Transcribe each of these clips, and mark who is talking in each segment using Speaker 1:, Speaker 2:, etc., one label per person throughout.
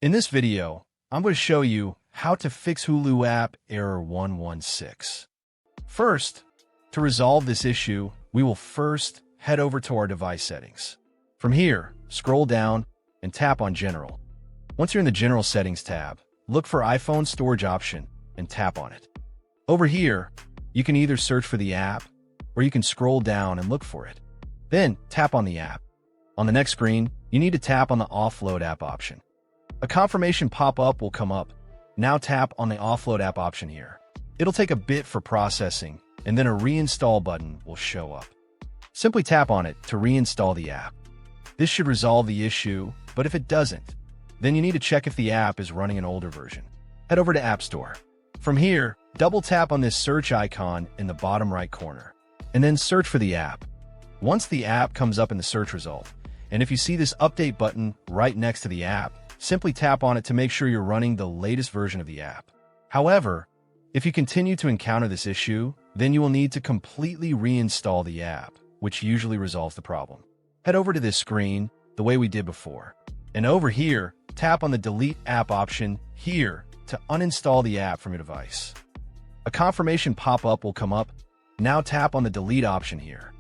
Speaker 1: In this video, I'm going to show you how to fix Hulu app error 116. First, to resolve this issue, we will first head over to our device settings. From here, scroll down and tap on General. Once you're in the General Settings tab, look for iPhone Storage option and tap on it. Over here, you can either search for the app or you can scroll down and look for it. Then tap on the app. On the next screen, you need to tap on the Offload app option. A confirmation pop-up will come up. Now tap on the Offload app option here. It'll take a bit for processing, and then a reinstall button will show up. Simply tap on it to reinstall the app. This should resolve the issue, but if it doesn't, then you need to check if the app is running an older version. Head over to App Store. From here, double tap on this search icon in the bottom right corner, and then search for the app. Once the app comes up in the search result, and if you see this update button right next to the app, simply tap on it to make sure you're running the latest version of the app. However, if you continue to encounter this issue, then you will need to completely reinstall the app, which usually resolves the problem. Head over to this screen the way we did before, and over here, tap on the Delete App option here to uninstall the app from your device. A confirmation pop-up will come up. Now tap on the Delete option here.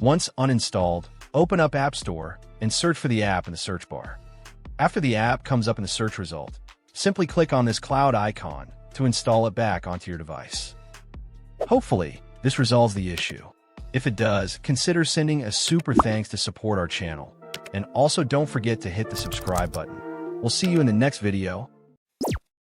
Speaker 1: Once uninstalled, open up App Store and search for the app in the search bar. After the app comes up in the search result, simply click on this cloud icon to install it back onto your device. Hopefully, this resolves the issue. If it does, consider sending a super thanks to support our channel. And also don't forget to hit the subscribe button. We'll see you in the next video.